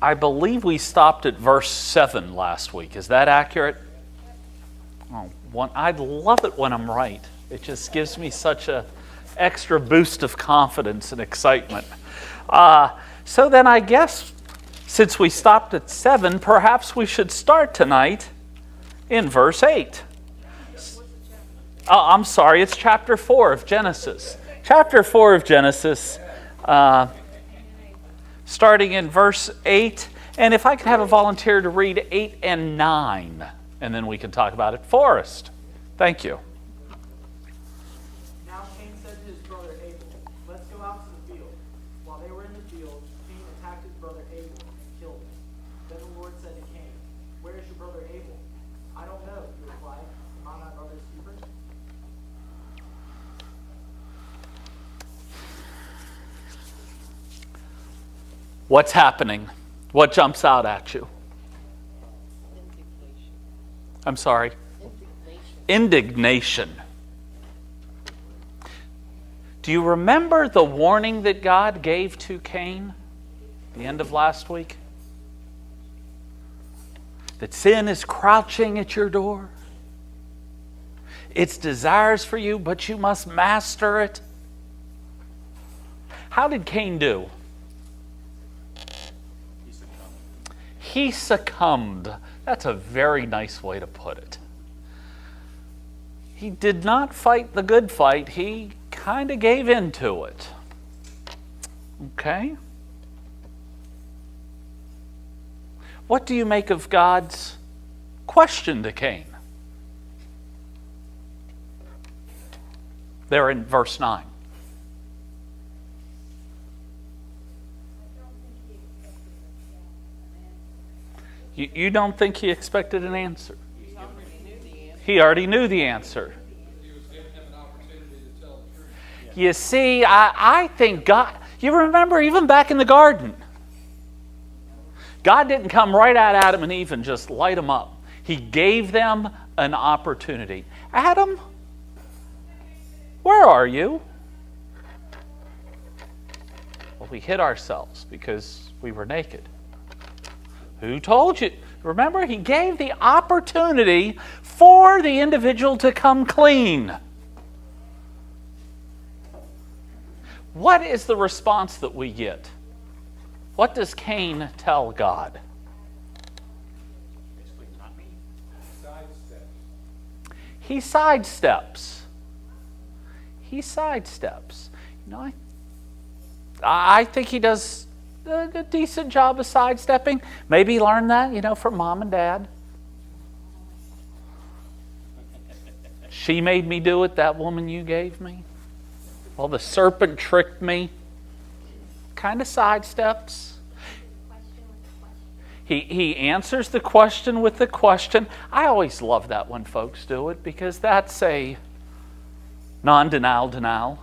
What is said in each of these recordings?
I believe we stopped at verse 7 last week. Is that accurate? I love it when I'm right. It just gives me such an extra boost of confidence and excitement. So then I guess since we stopped at 7, perhaps we should start tonight in verse 8. I'm sorry, it's chapter 4 of Genesis. Chapter 4 of Genesis, starting in verse 8. And if I could have a volunteer to read 8 and 9, and then we can talk about it. Forrest, thank you. Now Cain said to his brother Abel, "Let's go out to the field." While they were in the field, Cain attacked his brother Abel and killed him. Then the Lord said to Cain, "Where is your brother Abel?" "I don't know," he replied. "Am I my brother's keeper?" What's happening? What jumps out at you? I'm sorry. Indignation. Do you remember the warning that God gave to Cain at the end of last week? That sin is crouching at your door. Its desires for you, but you must master it. How did Cain do? He succumbed. That's a very nice way to put it. He did not fight the good fight. He kind of gave in to it. Okay? What do you make of God's question to Cain? There in verse 9. You don't think he expected an answer? He already knew the answer. He was giving him an opportunity to tell the truth. You see, I think God, you remember even back in the garden, God didn't come right at Adam and Eve and just light them up. He gave them an opportunity. Adam, where are you? Well, we hid ourselves because we were naked. Who told you? Remember, he gave the opportunity for the individual to come clean. What is the response that we get? What does Cain tell God? Basically, not me. He sidesteps. He sidesteps. You know, I think he does a decent job of sidestepping. Maybe he learned that, from mom and dad. She made me do it, that woman you gave me. Well, the serpent tricked me. Kind of sidesteps. He answers the question with the question. I always love that when folks do it because that's a non-denial denial.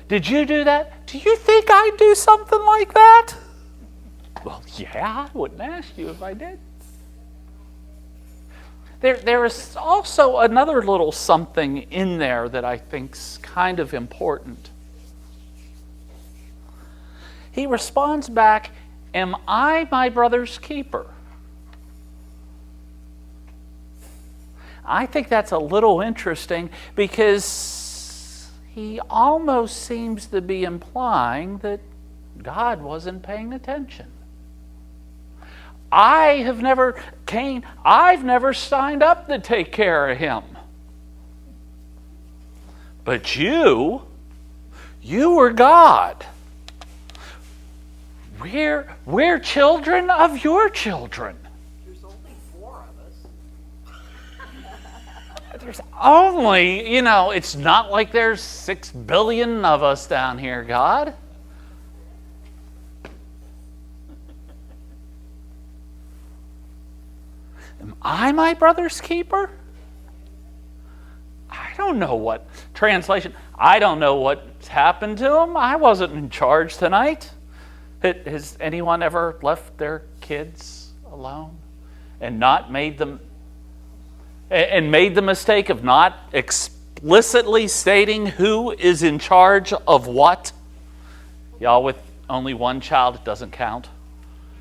Did you do that? Do you think I'd do something like that? Well, yeah, I wouldn't ask you if I did. There is also another little something in there that I think's kind of important. He responds back, "Am I my brother's keeper?" I think that's a little interesting because he almost seems to be implying that God wasn't paying attention. I've never signed up to take care of him. But you were God. We're children of your children. There's only 4 of us. There's only, it's not like there's 6 billion of us down here, God. Am I my brother's keeper? I don't know what translation. I don't know what's happened to him. I wasn't in charge tonight. Has anyone ever left their kids alone and not made them and made the mistake of not explicitly stating who is in charge of what? Y'all with only one child, it doesn't count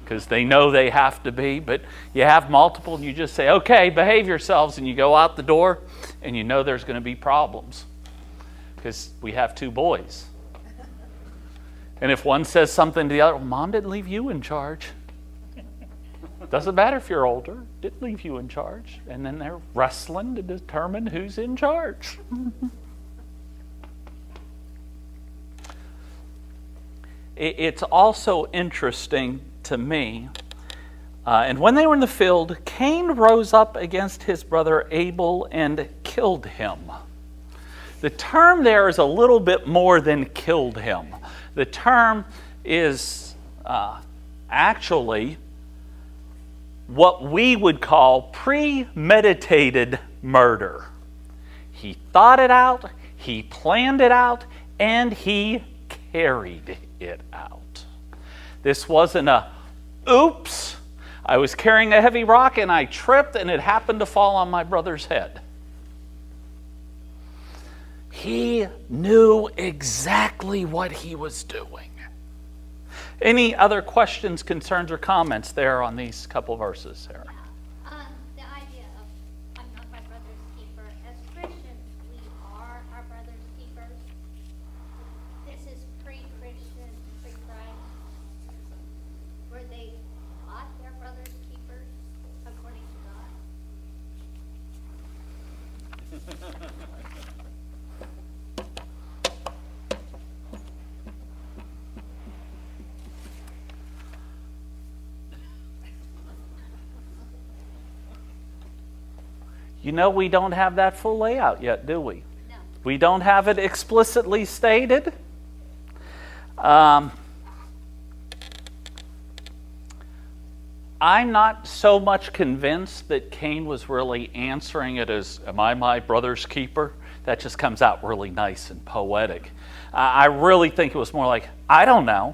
because they know they have to be. But you have multiple and you just say, okay, behave yourselves, and you go out the door and you know there's going to be problems because we have 2 boys. And if one says something to the other, well, Mom didn't leave you in charge. Doesn't matter if you're older, didn't leave you in charge. And then they're wrestling to determine who's in charge. It's also interesting to me, and when they were in the field, Cain rose up against his brother Abel and killed him. The term there is a little bit more than killed him. The term is actually what we would call premeditated murder. He thought it out, he planned it out, and he carried it out. This wasn't a, oops, I was carrying a heavy rock and I tripped and it happened to fall on my brother's head. He knew exactly what he was doing. Any other questions, concerns, or comments there on these couple verses, Sarah? The idea of I'm not my brother's keeper. As Christians, we are our brother's keepers. This is pre-Christian, pre-Christ. Were they not their brother's keepers according to God? You know, we don't have that full layout yet, do we? No. We don't have it explicitly stated. I'm not so much convinced that Cain was really answering it as, am I my brother's keeper? That just comes out really nice and poetic. I really think it was more like, I don't know.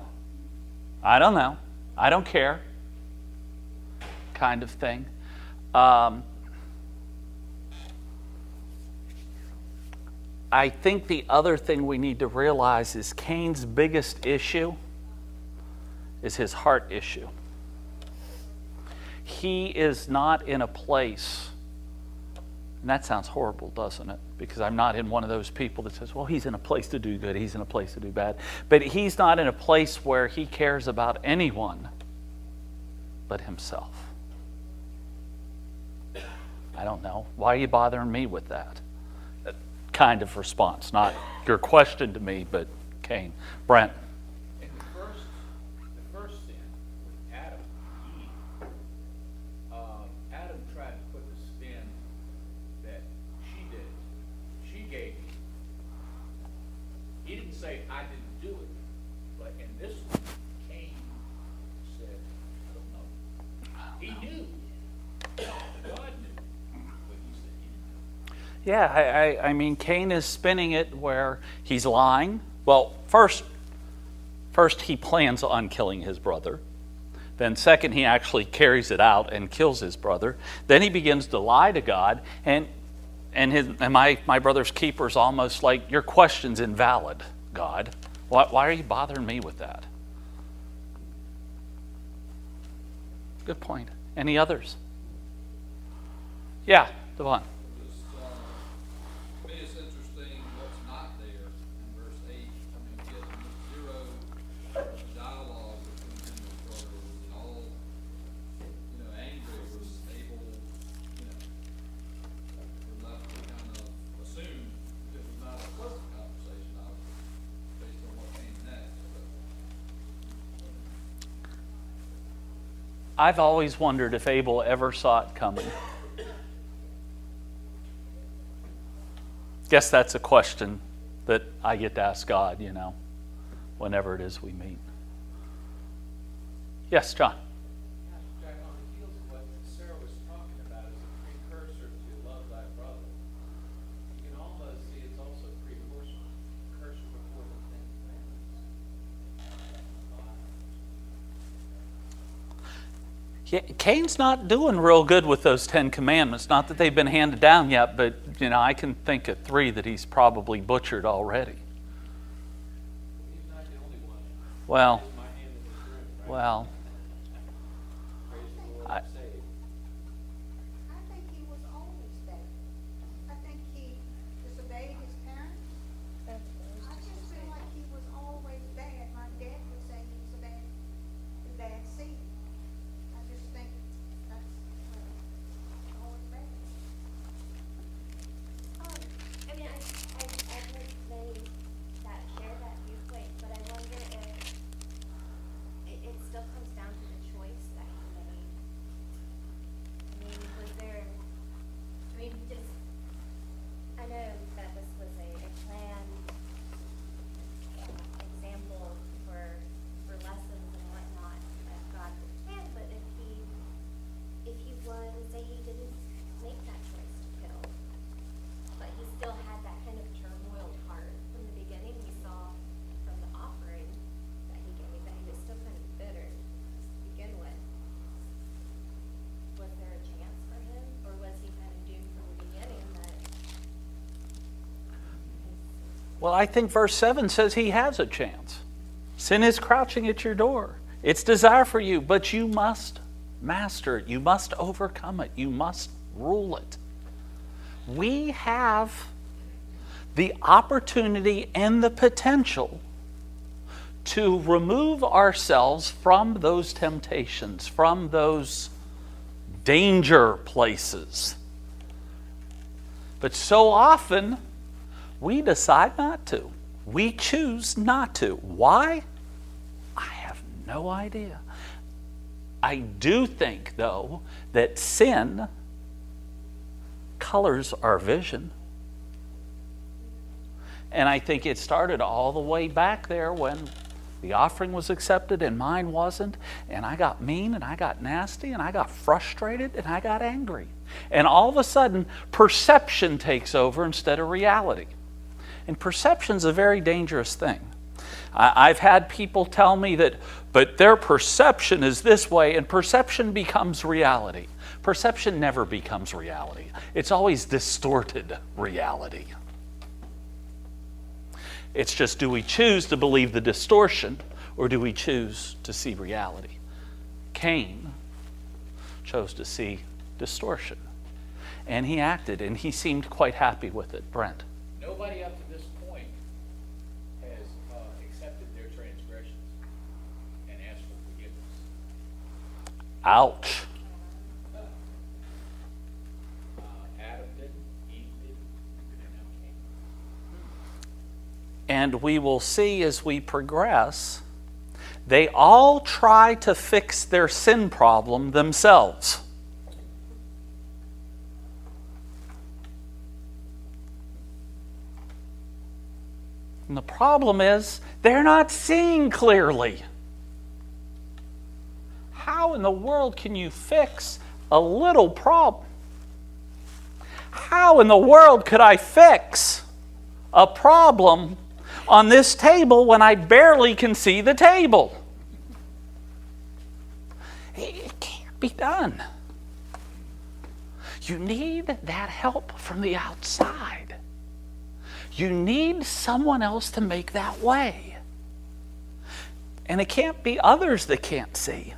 I don't care, kind of thing. I think the other thing we need to realize is Cain's biggest issue is his heart issue. He is not in a place, and that sounds horrible, doesn't it? Because I'm not in one of those people that says, well, he's in a place to do good, he's in a place to do bad. But he's not in a place where he cares about anyone but himself. I don't know. Why are you bothering me with that? Kind of response, not your question to me, but Cain. Brent. In the first sin with Adam and Eve, Adam tried to put the spin that she did. She gave him. He didn't say, I didn't do it. But in this one, Cain said, I don't know. He knew. God knew. But he said he didn't know. Yeah, I mean, Cain is spinning it where he's lying. Well, first he plans on killing his brother. Then second, he actually carries it out and kills his brother. Then he begins to lie to God, and my brother's keeper is almost like, your question's invalid, God. Why are you bothering me with that? Good point. Any others? Yeah, Devon. To me, it's interesting what's not there in verse 8. I mean, we get zero dialogue between him and his brother. Was it all, angry? Was Abel, we're left to kind of assume it was not a pleasant conversation, based on what came next. I've always wondered if Abel ever saw it coming. Guess that's a question that I get to ask God, whenever it is we meet. Yes, John. Jack, on the heels of what Sarah was talking about as a precursor to love thy brother, you can almost see it's also a precursor before the Ten Commandments. Yeah, Cain's not doing real good with those 10 Commandments. Not that they've been handed down yet, but I can think of 3 that he's probably butchered already. He's not the only one. Well, Raise my hand in this room, right? well, Praise the Lord, I- I'm saved. I think he was always bad. I think he disobeyed his parents. I just feel like he was always bad. My dad would say he was a bad seed. I just think that's always bad. I mean, I've heard many that share that viewpoint, but I wonder if it still comes down to the choice that he made. I mean, was there, I mean, just, I know that this was a planned example for lessons and whatnot that God would plan, but if he was, say he didn't make that choice to kill, but he still had that kind of turmoiled heart from the beginning. We saw from the offering that he gave that he was still kind of bitter to begin with. Was there a chance for him, or was he kind of doomed from the beginning that? well, I think verse 7 says he has a chance. Sin is crouching at your door. Its desire for you, but you must master it. You must overcome it. You must rule it. We have the opportunity and the potential to remove ourselves from those temptations, from those danger places. But so often, we decide not to. We choose not to. Why? I have no idea. I do think, though, that sin colors our vision. And I think it started all the way back there when the offering was accepted and mine wasn't. And I got mean and I got nasty and I got frustrated and I got angry. And all of a sudden, perception takes over instead of reality. And perception's a very dangerous thing. I've had people tell me that, but their perception is this way, and perception becomes reality. Perception never becomes reality. It's always distorted reality. It's just, do we choose to believe the distortion, or do we choose to see reality? Cain chose to see distortion, and he acted, and he seemed quite happy with it. Brent? Nobody up to this point has accepted their transgressions and asked for forgiveness. Ouch. Adam didn't, Eve didn't, and now Cain. And we will see as we progress, they all try to fix their sin problem themselves. And the problem is, they're not seeing clearly. How in the world can you fix a little problem? How in the world could I fix a problem on this table when I barely can see the table? It can't be done. You need that help from the outside. You need someone else to make that way. And it can't be others that can't see.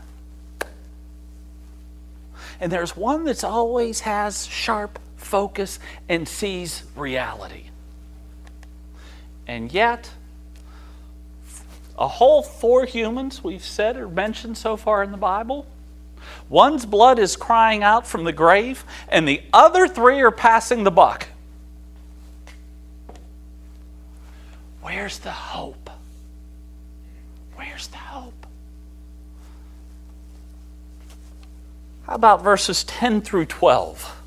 And there's one that's always has sharp focus and sees reality. And yet, a whole 4 humans we've said or mentioned so far in the Bible, one's blood is crying out from the grave, and the other 3 are passing the buck. Where's the hope? Where's the hope? How about verses 10 through 12?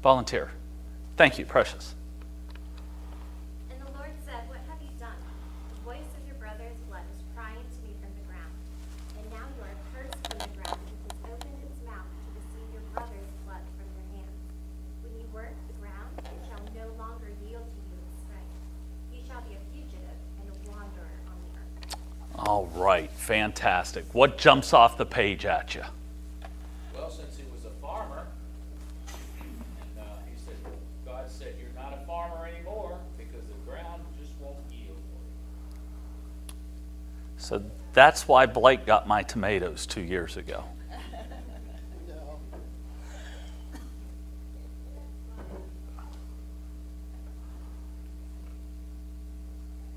Volunteer. Thank you, Precious. And the Lord said, "What have you done? The voice of your brother's blood is crying to me from the ground. And now you are cursed from the ground, which has opened its mouth to receive your brother's blood from your hands. When you work the ground, it shall no longer yield to you its strength. You shall be a fugitive and a wanderer on the earth." All right, fantastic. What jumps off the page at you? Well, since he was a farmer, and he said, God said, you're not a farmer anymore because the ground So that's why Blake got my tomatoes 2 years ago.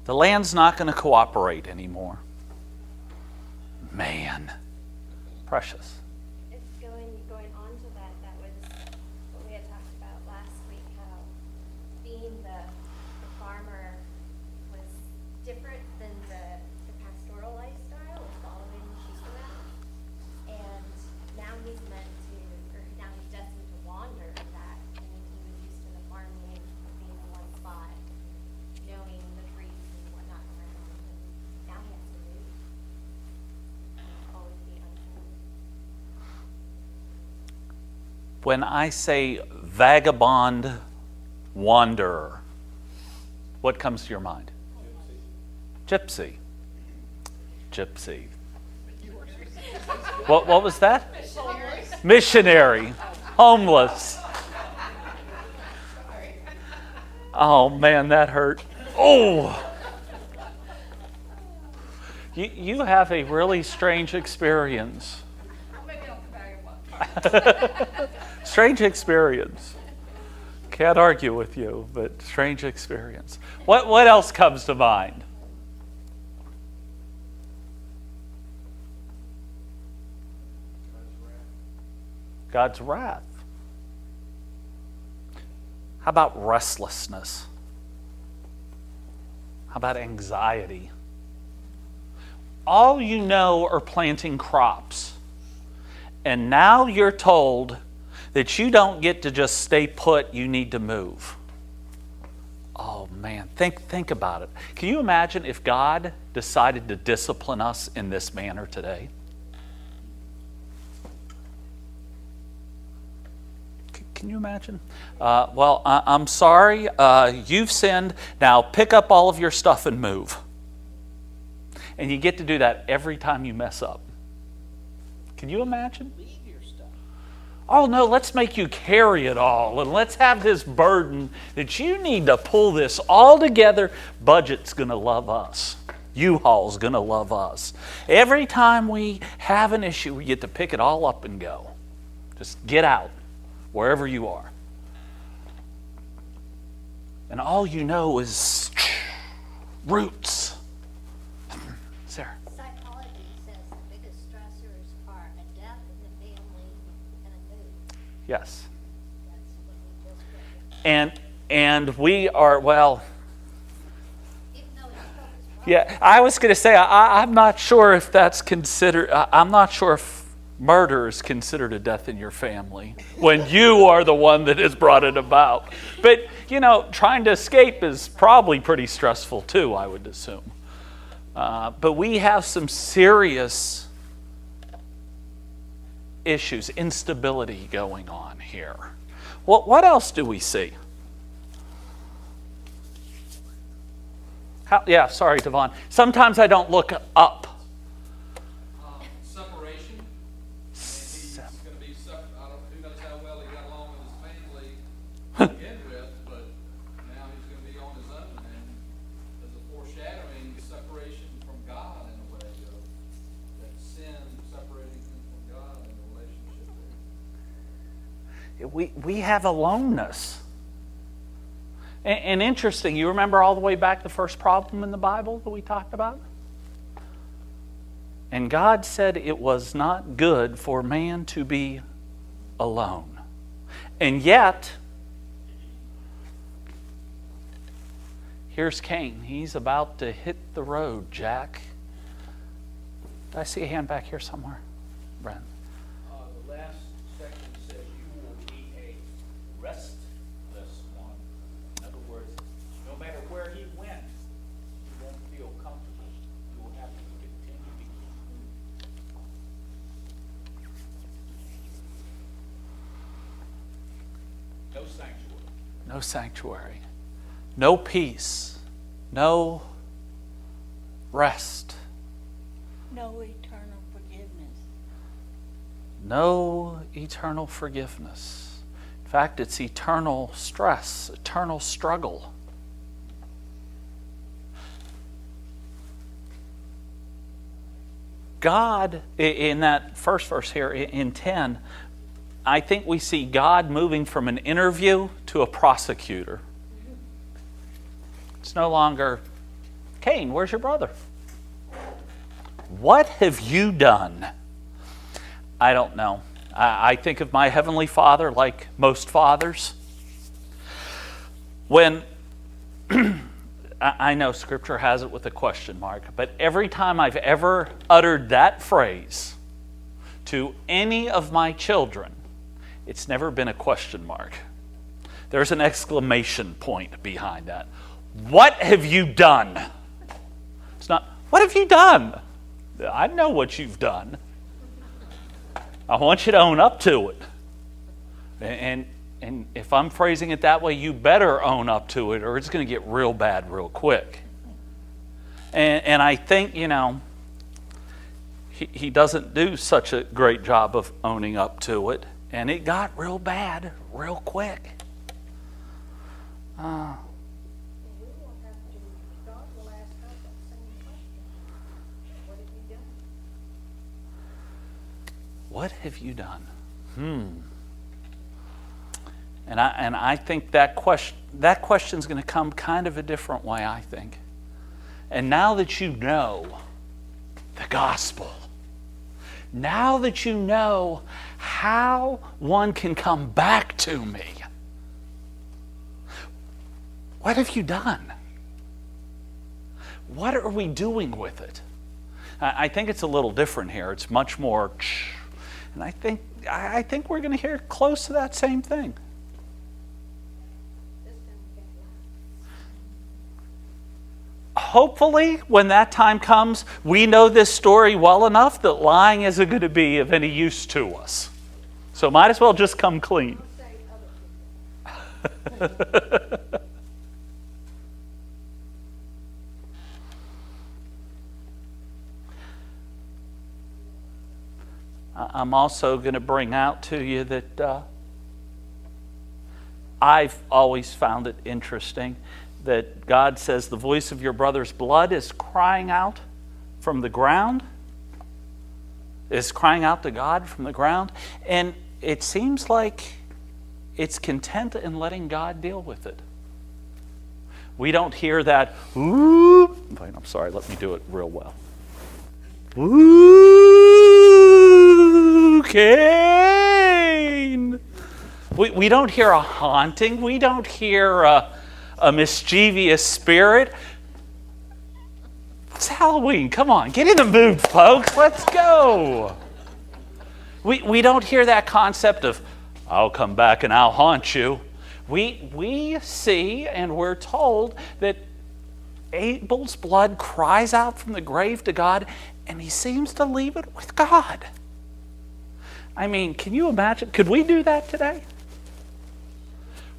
The land's not going to cooperate anymore. Man, precious. It's going on to that. That was what we had talked about last week. How being the farmer was different than the pastoral lifestyle of following the sheep around. And now he's meant to, or now he's destined to wander in that. I mean, he was used to the farming, being in one spot, knowing the trees and whatnot around. And now he has to move. Always be uncertain. When I say vagabond wanderer, what comes to your mind? Gypsy. Gypsy. What was that? Missionary. Homeless. Oh man, that hurt. Oh! You have a really strange experience. Strange experience. Can't argue with you, but strange experience. What else comes to mind? God's wrath. How about restlessness? How about anxiety? All you know are planting crops. And now you're told that you don't get to just stay put, you need to move. Oh man, think about it. Can you imagine if God decided to discipline us in this manner today? Can you imagine? Well, I'm sorry, you've sinned. Now pick up all of your stuff and move. And you get to do that every time you mess up. Can you imagine? Leave your stuff. Oh no, let's make you carry it all, and let's have this burden that you need to pull this all together. Budget's going to love us. U-Haul's going to love us. Every time we have an issue, we get to pick it all up and go. Just get out, wherever you are. And all you know is roots. Sarah. Psychology says the biggest stressors are a death in the family and a move. Yes. That's what we just read. And we are, well, Even though it's focused yeah, I was going to say, I'm not sure if that's considered, I'm not sure if murder is considered a death in your family when you are the one that has brought it about. But, you know, trying to escape is probably pretty stressful too, I would assume. But we have some serious issues, instability going on here. What else do we see? Yeah, sorry, Devon. Sometimes I don't look up. Separation. And he's going to be who knows how well he got along with his family to begin with, but now he's going to be on his own, and as a foreshadowing, separation from God in a way, that sin separating him from God and the relationship there. We have aloneness. And interesting, you remember all the way back the first problem in the Bible that we talked about? And God said it was not good for man to be alone. And yet, here's Cain. He's about to hit the road, Jack. Did I see a hand back here somewhere? Brent. The last section says you will be a restless one. In other words, no matter where he went, you won't feel comfortable. You will have to continue to move. No sanctuary. No sanctuary. No peace. No rest. No eternal forgiveness. No eternal forgiveness. In fact, it's eternal stress, eternal struggle. God, in that first verse here, in 10, I think we see God moving from an interview to a prosecutor. It's no longer, Cain, where's your brother? What have you done? I don't know. I think of my Heavenly Father like most fathers. When, I know Scripture has it with a question mark, but every time I've ever uttered that phrase to any of my children, it's never been a question mark. There's an exclamation point behind that. What have you done? It's not, what have you done? I know what you've done. I want you to own up to it. And if I'm phrasing it that way, you better own up to it or it's going to get real bad real quick. And I think, he doesn't do such a great job of owning up to it. And it got real bad real quick. We will have to, God will ask us that same question. What have you done? What have you done? And I think that question's going to come kind of a different way, I think. And now that you know the gospel, now that you know how one can come back to me, what have you done? What are we doing with it? I think it's a little different here. It's much more, and I think we're going to hear close to that same thing. Hopefully, when that time comes, we know this story well enough that lying isn't going to be of any use to us. So might as well just come clean. I'm also going to bring out to you that I've always found it interesting that God says the voice of your brother's blood is crying out from the ground, is crying out to God from the ground. And it seems like it's content in letting God deal with it. We don't hear that, ooh, I'm sorry, let me do it real well. Ooh, Cain. We don't hear a haunting. We don't hear a mischievous spirit. It's Halloween. Come on, get in the mood, folks. Let's go. We don't hear that concept of, I'll come back and I'll haunt you. We see and we're told that Abel's blood cries out from the grave to God, and he seems to leave it with God. I mean, can you imagine? Could we do that today?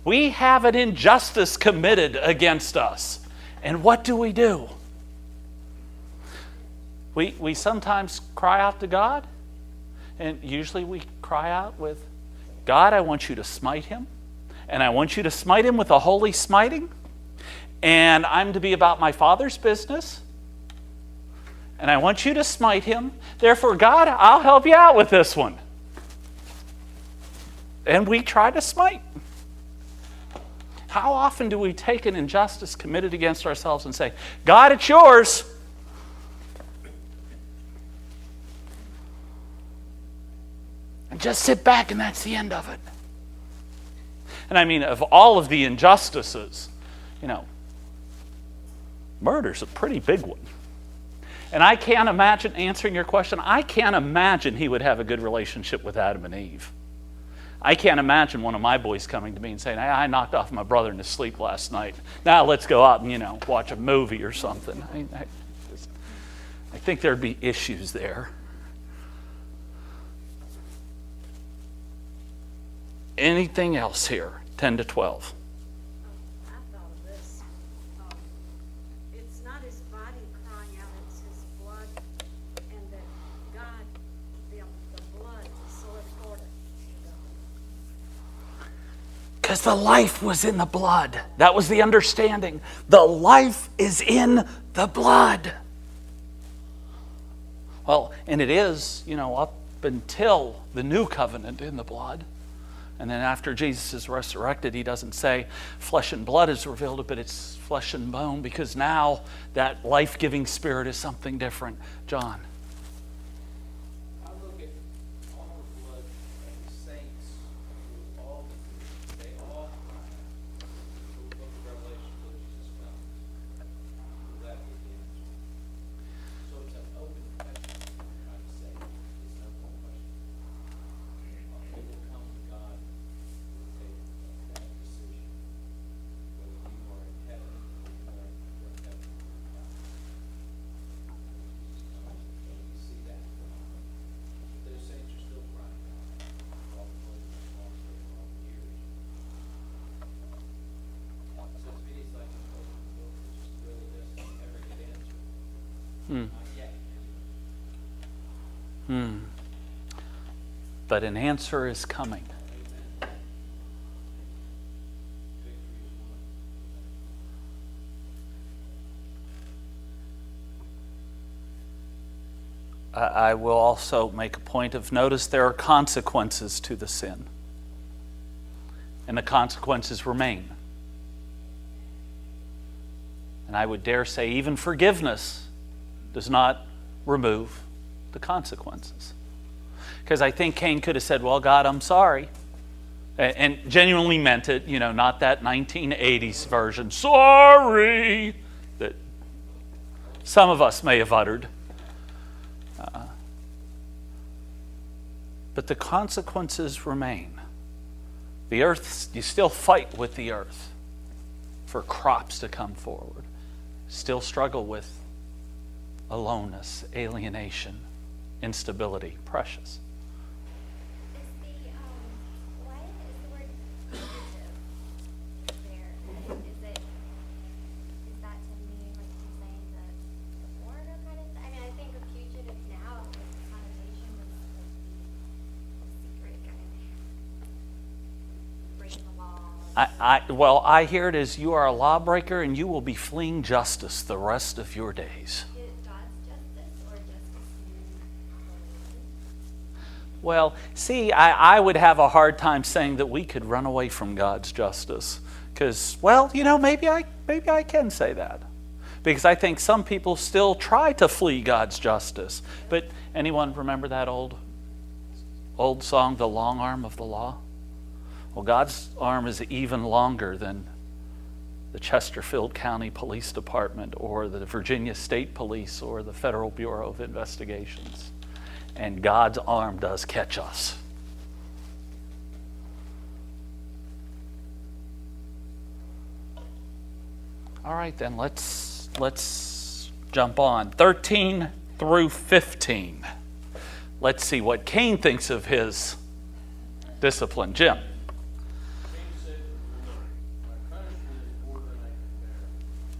We have an injustice committed against us. And what do? We sometimes cry out to God. And usually we cry out with, God, I want you to smite him. And I want you to smite him with a holy smiting. And I'm to be about my Father's business. And I want you to smite him. Therefore, God, I'll help you out with this one. And we try to smite. How often do we take an injustice committed against ourselves and say, God, it's yours. And just sit back and that's the end of it. And I mean, of all of the injustices, murder's a pretty big one. And I can't imagine, answering your question, I can't imagine he would have a good relationship with Adam and Eve. I can't imagine one of my boys coming to me and saying, hey, I knocked off my brother in his sleep last night. Now let's go out and, watch a movie or something. I think there'd be issues there. Anything else here? 10 to 12. I thought of this. It's not his body crying out, it's his blood, and that God, the blood is so important. Because the life was in the blood. That was the understanding. The life is in the blood. Well, and it is, up until the new covenant in the blood. And then after Jesus is resurrected, he doesn't say flesh and blood is revealed, but it's flesh and bone, because now that life-giving Spirit is something different. John. I look at all the blood of the saints, through all the years, they all cry out. The book of Revelation, where Jesus comes. Will that be the answer? So it's an open question, I'm trying to say. It's an open question. They will come to God and take that decision, whether you are in heaven or you are in heaven with God. Jesus comes, and we see that. But those saints are still crying out for all the blood that's lost over all the years. So to me, it's like an open book that just really doesn't ever get answered. Not yet. But an answer is coming. Amen. Victory is won. I will also make a point of notice there are consequences to the sin. And the consequences remain. And I would dare say even forgiveness does not remove the consequences. Because I think Cain could have said, well, God, I'm sorry. And genuinely meant it, not that 1980s version, sorry, that some of us may have uttered. But the consequences remain. The earth, you still fight with the earth for crops to come forward. Still struggle with aloneness, alienation, instability, precious. Why is the word fugitive there? Is that to mean like you're saying the foreigner kind of thing? I mean, I think of fugitive now with the connotation with like the secret kind of breaking the law. I hear it as you are a lawbreaker and you will be fleeing justice the rest of your days. Is it God's justice or justice in? Well, see, I would have a hard time saying that we could run away from God's justice. Because, maybe I can say that. Because I think some people still try to flee God's justice. But anyone remember that old song, The Long Arm of the Law? Well, God's arm is even longer than the Chesterfield County Police Department or the Virginia State Police or the Federal Bureau of Investigations. And God's arm does catch us. All right, then let's jump on. 13 through 15. Let's see what Cain thinks of his discipline. Jim. Cain said to the Lord, my punishment is more than I can bear.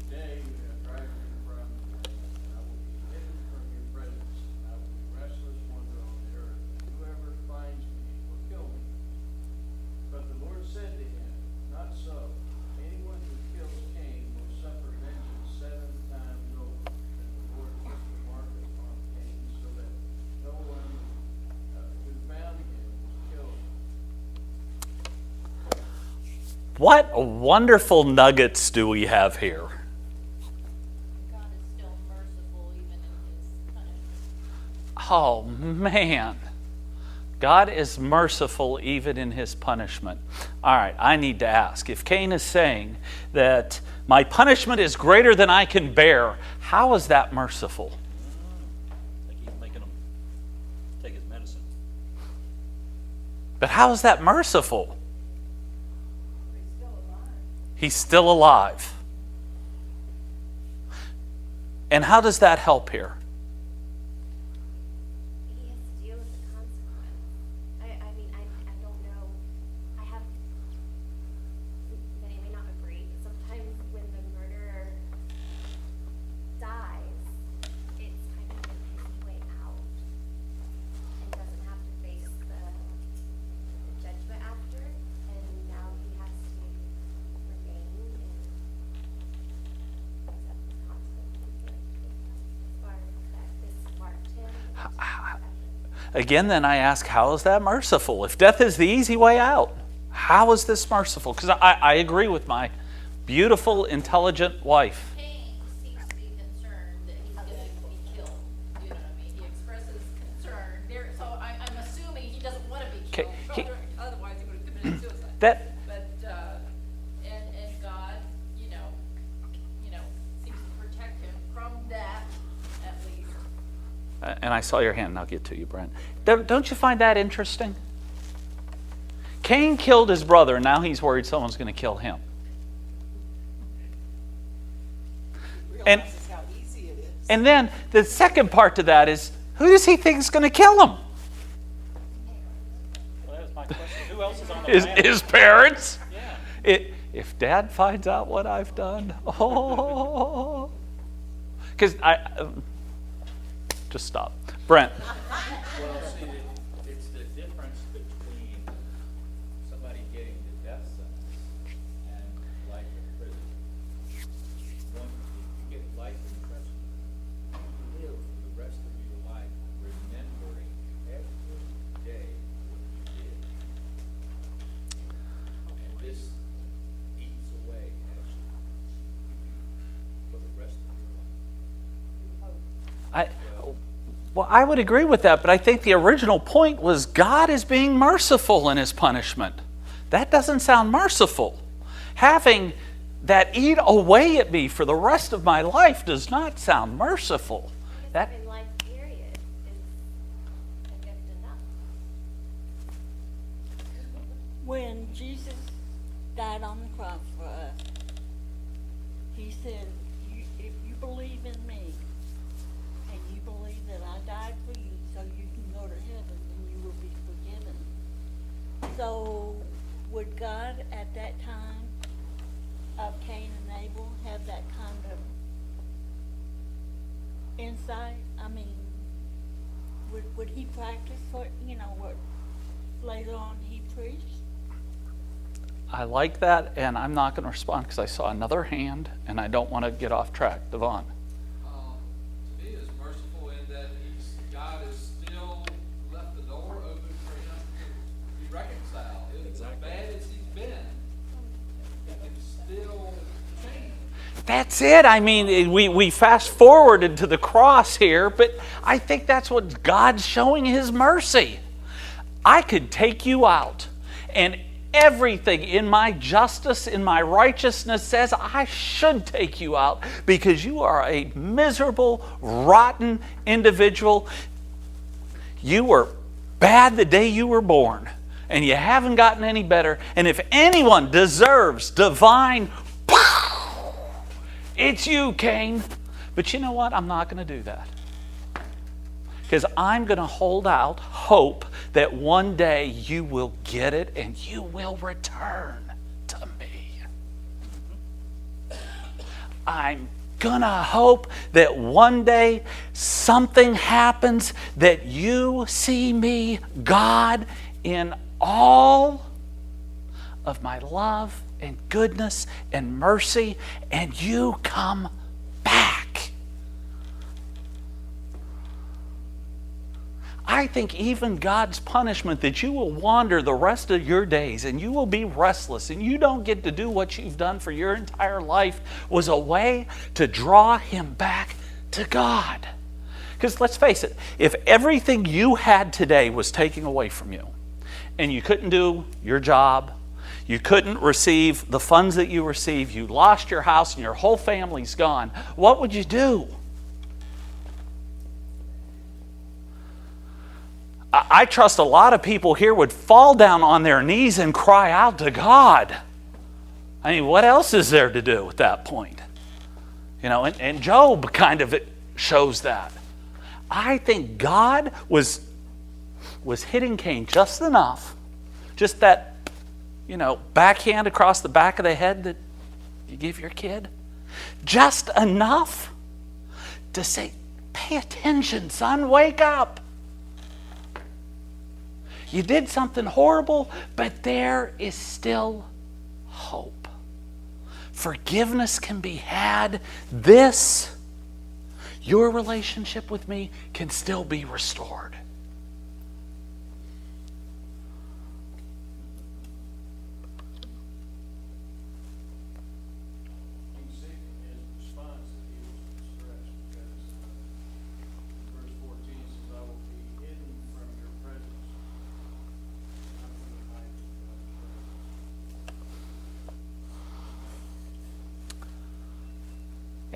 Today you have driven me from me, and I will be hidden from your presence. I will be restless wander on the earth, and whoever finds me will kill me. But the Lord said to him, not so. Anyone who kills Cain will suffer vengeance 7 times over. And the Lord put the mark upon Cain so that no one who found him was killed. What wonderful nuggets do we have here? God is still merciful even in his punishment. Oh, man. God is merciful even in his punishment. All right, I need to ask. If Cain is saying that my punishment is greater than I can bear, how is that merciful? Like he's making him take his medicine. But how is that merciful? He's still alive. He's still alive. And how does that help here? He has to deal with the consequence. I mean, I don't know. Many may not agree, but sometimes when the murderer dies, it's kind of an easy way out and doesn't have to face the judgment after. And now he has to remain and accept the consequences as far as Again, then I ask, how is that merciful? If death is the easy way out, how is this merciful? Because I agree with my beautiful, intelligent wife. Cain seems to be concerned that he's going to be killed. You know what I mean? He expresses concern. So I'm assuming he doesn't want to be killed. Otherwise, he would have committed suicide. But and God, you know, seems to protect him from that at least. And I saw your hand, and I'll get to you, Brent. Don't you find that interesting? Cain killed his brother, and now he's worried someone's going to kill him. Realizes how easy it is. And then the second part to that is, who does he think is going to kill him? Well, that was my question. Who else is on the planet? His parents? Yeah. If Dad finds out what I've done, oh. Because just stop. Brent. Well, see, it's the difference between somebody getting the death sentence and life in prison. If you get life in prison, you live for the rest of your life remembering every day what you did. And this eats away at you for the rest of your life. Well, I would agree with that, but I think the original point was God is being merciful in his punishment. That doesn't sound merciful. Having that eat away at me for the rest of my life does not sound merciful. That In life period is a gift enough. When Jesus died on the cross for us, he said, if you believe in me, and you believe that I died for you so you can go to heaven and you will be forgiven. So would God at that time of Cain and Abel have that kind of insight? I mean, would he practice what later on he preached? I like that, and I'm not going to respond because I saw another hand, and I don't want to get off track. Devon. To me, is merciful in that God has still left the door open for him to be reconciled. As bad as he's been, he can still change. That's it. I mean, we fast forwarded to the cross here, but I think that's what God's showing his mercy. I could take you out, and everything in my justice, in my righteousness says I should take you out because you are a miserable, rotten individual. You were bad the day you were born, and you haven't gotten any better. And if anyone deserves divine, it's you, Cain. But you know what? I'm not going to do that. Because I'm going to hold out hope that one day you will get it and you will return to me. I'm going to hope that one day something happens that you see me, God, in all of my love and goodness and mercy, and you come back. I think even God's punishment that you will wander the rest of your days and you will be restless and you don't get to do what you've done for your entire life was a way to draw him back to God. Because let's face it, if everything you had today was taken away from you and you couldn't do your job, you couldn't receive the funds that you receive, you lost your house and your whole family's gone, what would you do? I trust a lot of people here would fall down on their knees and cry out to God. I mean, what else is there to do at that point? And Job kind of shows that. I think God was hitting Cain just enough, just that, backhand across the back of the head that you give your kid, just enough to say, pay attention, son, wake up. You did something horrible, but there is still hope. Forgiveness can be had. Your relationship with me can still be restored.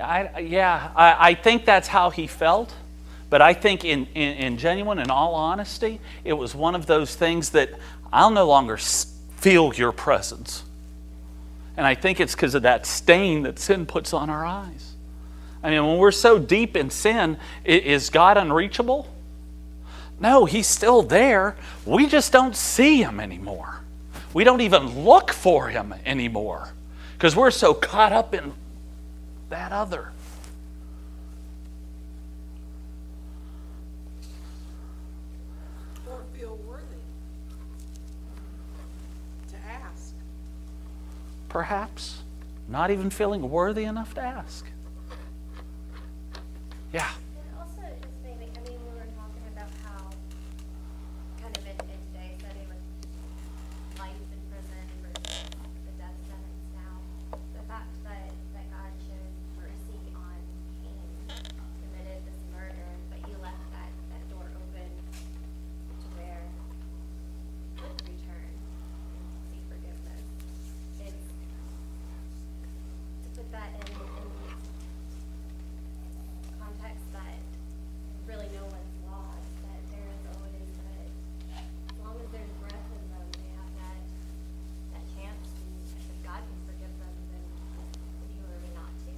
I think that's how he felt. But I think in genuine and all honesty, it was one of those things that I'll no longer feel your presence. And I think it's because of that stain that sin puts on our eyes. I mean, when we're so deep in sin, is God unreachable? No, he's still there. We just don't see him anymore. We don't even look for him anymore because we're so caught up in that other. Or feel worthy to ask. Perhaps not even feeling worthy enough to ask. Yeah. And also, just maybe, I mean, we were talking about how, kind of in today's setting with life in prison versus the death sentence now, the fact that God showed mercy on Cain, committed this murder, but he left that door open to where would return and seek forgiveness. It's to put that in context that really no one's lost, that there is always that, as long as there's breath in them, they have that chance, and if God can forgive them, then who are we not to?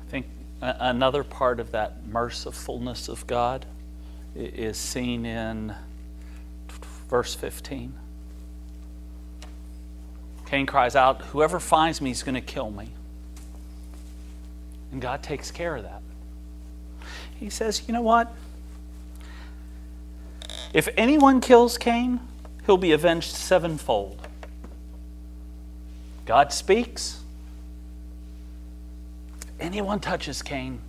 I think another part of that mercifulness of God is seen in verse 15. Cain cries out, "Whoever finds me is going to kill me." And God takes care of that. He says, you know what? If anyone kills Cain, he'll be avenged sevenfold. God speaks. If anyone touches Cain,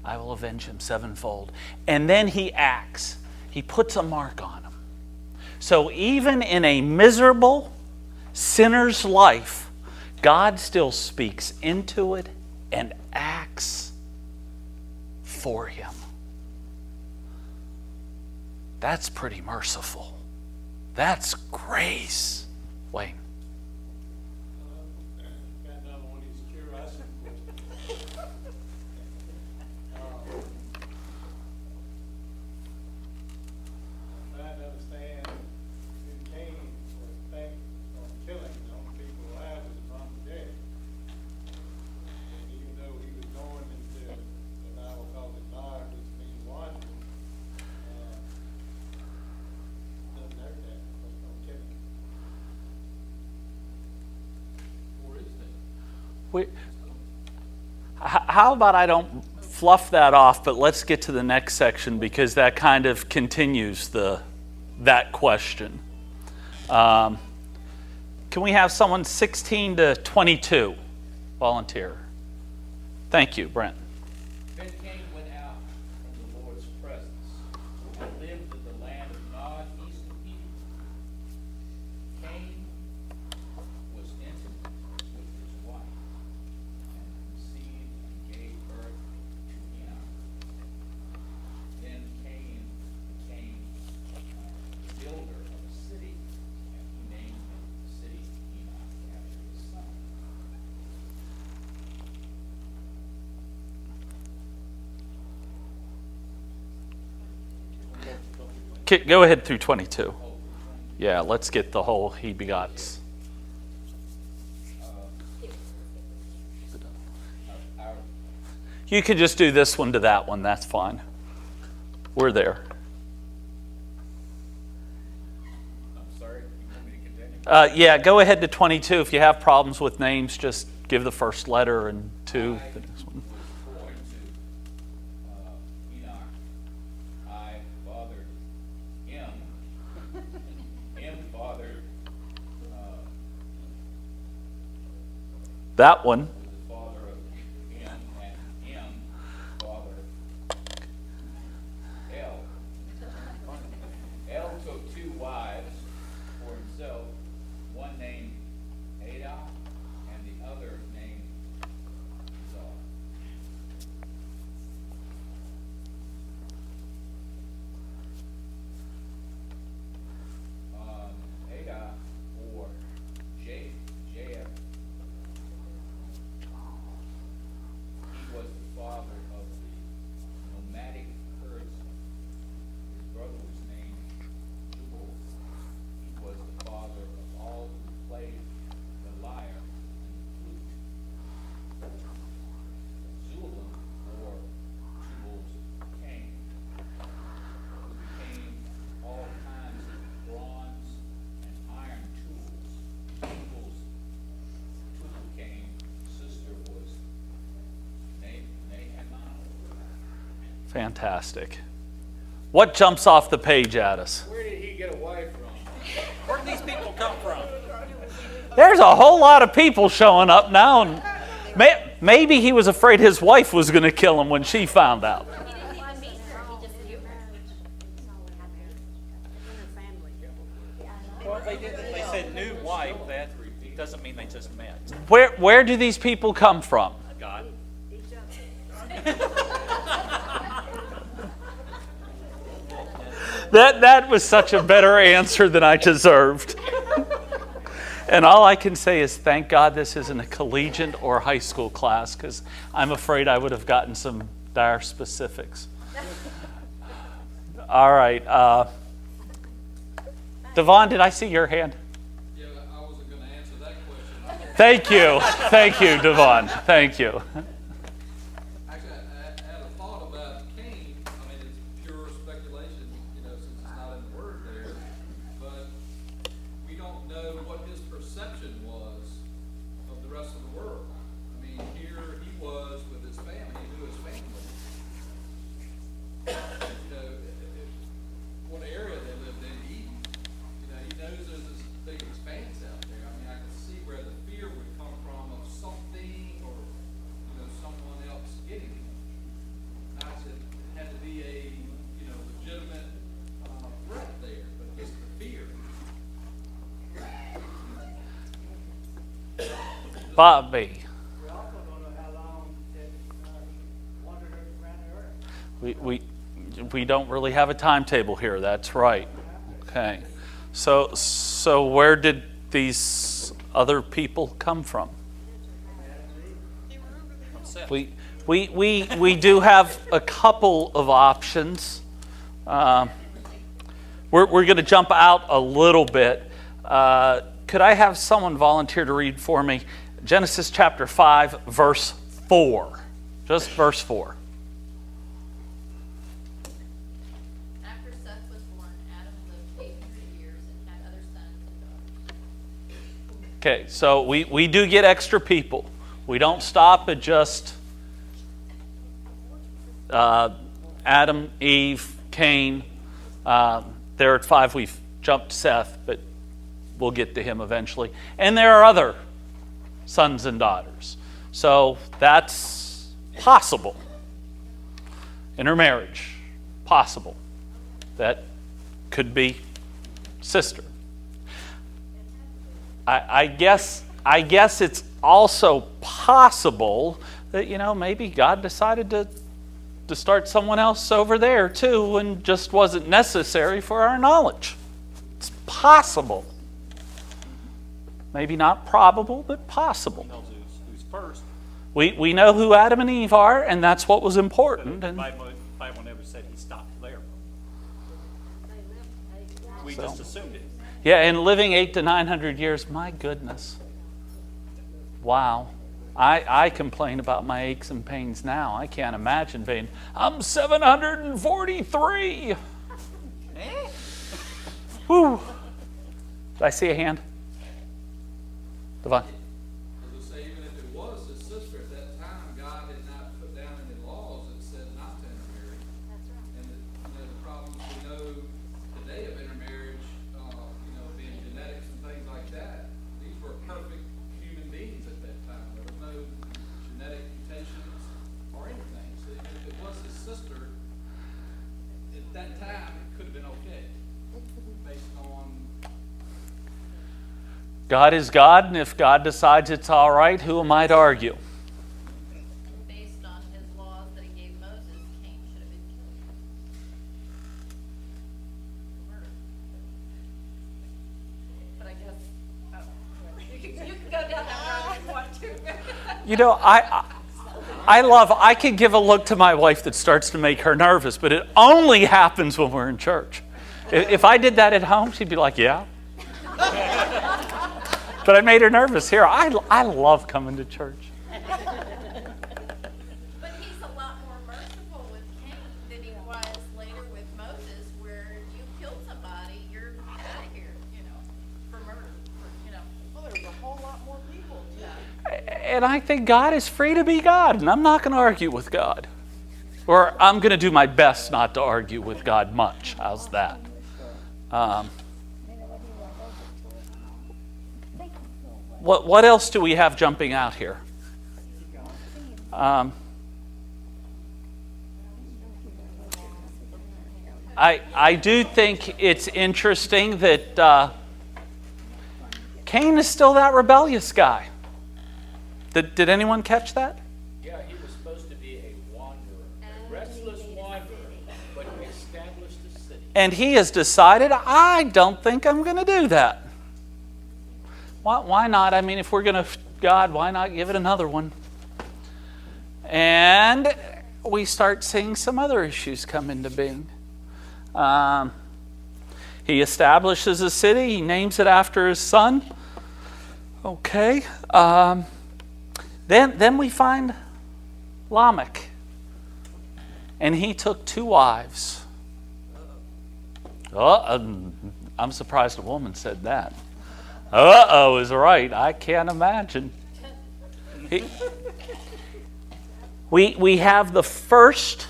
I will avenge him sevenfold. And then he acts. He puts a mark on him. So even in a miserable sinner's life, God still speaks into it and acts for him. That's pretty merciful. That's grace. Wayne. Got another one of these curiosity questions. I'm trying to understand who Cain was bent on killing his own people alive as his own dead. And even though he was going into the Bible calls it Nar, which means wandering, doesn't hurt that. Let's go kill him. Or is that? How about I don't fluff that off, but let's get to the next section because that kind of continues that question. Can we have someone 16 to 22 volunteer? Thank you, Brent. Then Cain went out from the Lord's presence and lived in the land of Nod, east of Eden. Cain was intimate with his wife and conceived and gave birth to Enoch. Then Cain became the builder of a city, and he named the city Enoch after his son. Go ahead through 22. Yeah, let's get the whole he begots. You could just do this one to that one. That's fine. We're there. I'm sorry, you want me to continue? Yeah, go ahead to 22. If you have problems with names, just give the first letter and two. The next one. Was born to Enoch. I fathered him. Him fathered That one. was the father of him, and him fathered El. El took two wives for himself, one named Ada and the other named Zillah. Fantastic. What jumps off the page at us? Where did he get away from? Where did these people come from? There's a whole lot of people showing up now, and maybe he was afraid his wife was going to kill him when she found out. He didn't even meet her, he just knew her. Well, they said new wife. That doesn't mean they just met. Where do these people come from? God. That was such a better answer than I deserved. And all I can say is thank God this isn't a collegiate or high school class, because I'm afraid I would have gotten some dire specifics. All right. Devon, did I see your hand? Yeah, I wasn't gonna answer that question. Thank you. Thank you, Devon. Thank you. Actually, I had a thought about Cain. I mean, it's pure speculation, since it's not in the word there. But we don't know what his perception was of the rest of the world. I mean, here he was with his family. He knew his family. What area they lived in, Eden. He knows there's this big expanse out there. I mean, I can see where the fear would come from of something or, someone else getting him. Not that it had to be a, legitimate threat there, but just the fear. Bobby. We also don't know how long that he wandered around the earth. We don't really have a timetable here. That's right. Okay. So where did these other people come from? We do have a couple of options. We're going to jump out a little bit. Could I have someone volunteer to read for me Genesis chapter 5, verse 4? Just verse 4. After Seth was born, Adam lived 800 years and had other sons and daughters. Okay, so we do get extra people. We don't stop at just Adam, Eve, Cain. There are 5. We've jumped Seth, but we'll get to him eventually. And there are other sons and daughters. So that's possible. Intermarriage, possible. That could be sister. I guess it's also possible that, maybe God decided to start someone else over there too and just wasn't necessary for our knowledge. It's possible. Maybe not probable, but possible. He knows who's first. We know who Adam and Eve are, and that's what was important. The And Bible never said he stopped there. We So. just assumed it. yeah, and living 800 to 900 years, my goodness. Wow. I complain about my aches and pains now. I can't imagine being, I'm 743. Whew. Did I see a hand? Devon. As I say, even if it was his sister at that time, God had not put down any laws that said not to intermarry. That's right. And the problems we know today of intermarriage, being genetics and things like that, these were perfect human beings at that time. There was no genetic mutations or anything. So even if it was his sister, at that time, it could have been okay, based on. God is God, and if God decides it's all right, who am I to argue? Based on his laws that he gave Moses, Cain should have been killed. Murder. But I guess, you can go down that road if you want to. I could give a look to my wife that starts to make her nervous, but it only happens when we're in church. If I did that at home, she'd be like, yeah. But I made her nervous here. I love coming to church. But he's a lot more merciful with Cain than he was later with Moses, where you killed somebody, you're out of here, for murder, Well, there's a whole lot more people. And I think God is free to be God, and I'm not going to argue with God. Or I'm going to do my best not to argue with God much. How's that? What else do we have jumping out here? I do think it's interesting that Cain is still that rebellious guy. Did anyone catch that? Yeah, he was supposed to be a wanderer, a restless wanderer, but he established a city. And he has decided, I don't think I'm going to do that. Why not? I mean, if we're going to, God, why not give it another one? And we start seeing some other issues come into being. He establishes a city. He names it after his son. Okay. Then we find Lamech. And he took 2 wives. I'm surprised a woman said that. Uh-oh is right. I can't imagine. We have the first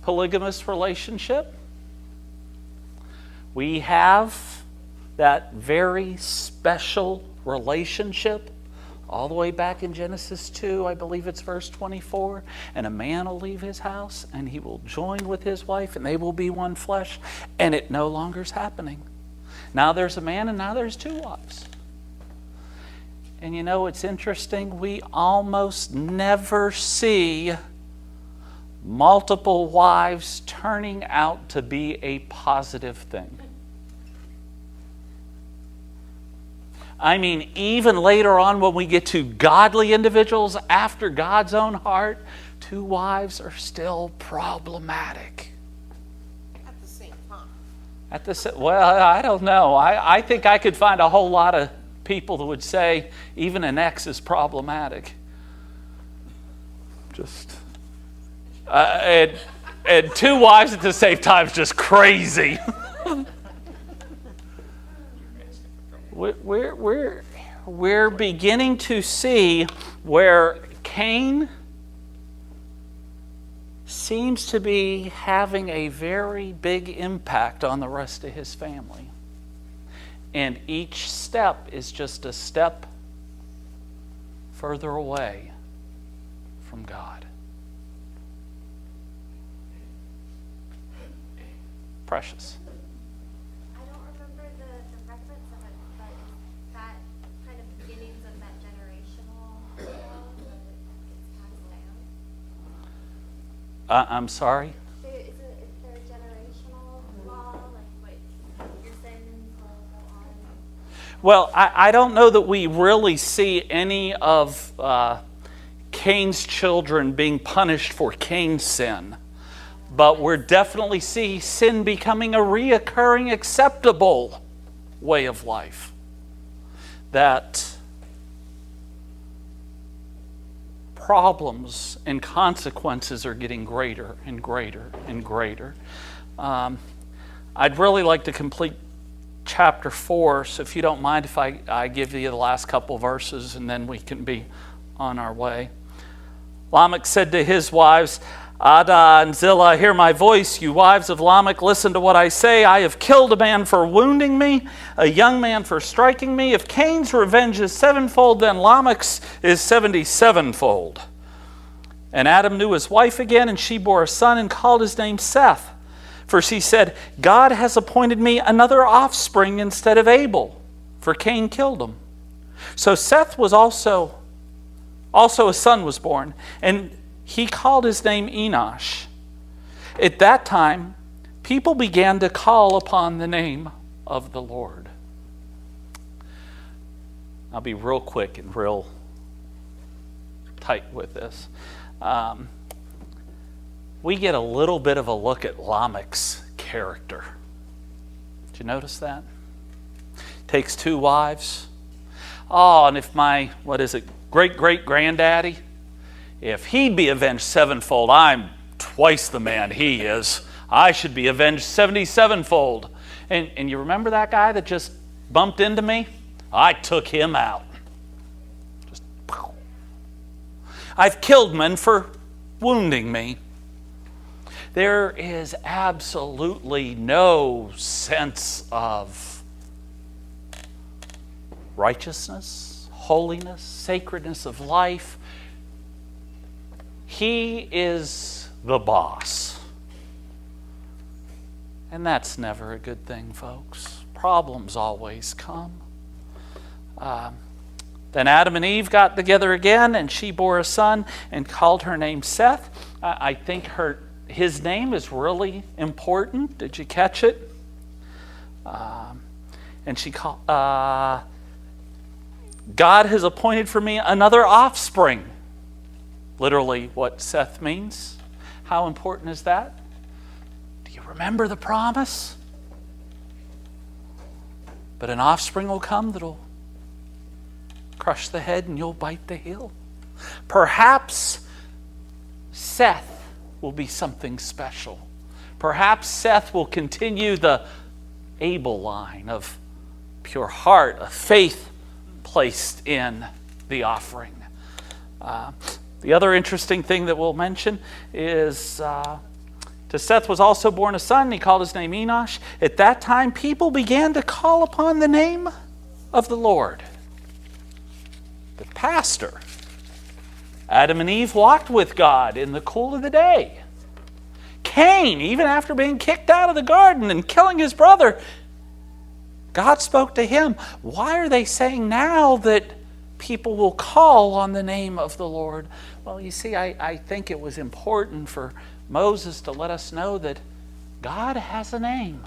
polygamous relationship. We have that very special relationship all the way back in Genesis 2, I believe it's verse 24. And a man will leave his house and he will join with his wife and they will be one flesh. And it no longer is happening. Now there's a man and now there's 2 wives. And you know, it's interesting. We almost never see multiple wives turning out to be a positive thing. I mean, even later on when we get to godly individuals after God's own heart, 2 wives are still problematic. At the same time. Well, I don't know. I think I could find a whole lot of people that would say even an ex is problematic. Just and 2 wives at the same time is just crazy. We're beginning to see where Cain seems to be having a very big impact on the rest of his family. And each step is just a step further away from God. Precious. I don't remember the reference of it, but is that kind of beginnings of that generational law that gets passed down? I'm sorry? Is there a generational law, like what your sins will go on? Well, I don't know that we really see any of Cain's children being punished for Cain's sin. But we're definitely see sin becoming a reoccurring, acceptable way of life. That problems and consequences are getting greater and greater and greater. I'd really like to complete chapter 4, so if you don't mind if I give you the last couple verses and then we can be on our way. Lamech said to his wives, Adah and Zillah, hear my voice, you wives of Lamech, listen to what I say. I have killed a man for wounding me, a young man for striking me. If Cain's revenge is 7-fold, then Lamech's is 77-fold. And Adam knew his wife again, and she bore a son and called his name Seth. For she said, God has appointed me another offspring instead of Abel, for Cain killed him. So Seth was also a son was born, and he called his name Enosh. At that time, people began to call upon the name of the Lord. I'll be real quick and real tight with this. We get a little bit of a look at Lamech's character. Did you notice that? Takes 2 wives. Oh, and if my, great-great-granddaddy, if he'd be avenged 7-fold, I'm twice the man he is. I should be avenged 77-fold. And you remember that guy that just bumped into me? I took him out. Just, I've killed men for wounding me. there is absolutely no sense of righteousness, holiness, sacredness of life. He is the boss. And that's never a good thing, folks. Problems always come. Then Adam and Eve got together again, and she bore a son and called her name Seth. I think his name is really important. Did you catch it? And she called, God has appointed for me another offspring. Literally what Seth means. How important is that? Do you remember the promise? But an offspring will come that'll crush the head and you'll bite the heel. Perhaps Seth will be something special. Perhaps Seth will continue the Abel line of pure heart, of faith placed in the offering. The other interesting thing that we'll mention is to Seth was also born a son. He called his name Enosh. At that time, people began to call upon the name of the Lord. But pastor, Adam and Eve walked with God in the cool of the day. Cain, even after being kicked out of the garden and killing his brother, God spoke to him. Why are they saying now that people will call on the name of the Lord? Well, you see, I think it was important for Moses to let us know that God has a name.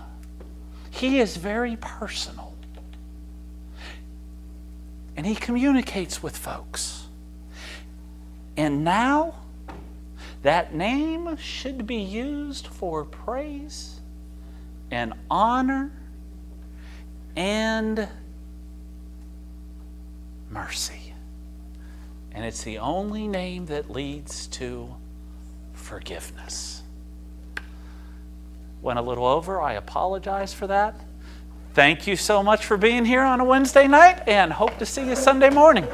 He is very personal. And he communicates with folks. And now, that name should be used for praise and honor and mercy. And it's the only name that leads to forgiveness. Went a little over. I apologize for that. Thank you so much for being here on a Wednesday night, and hope to see you Sunday morning.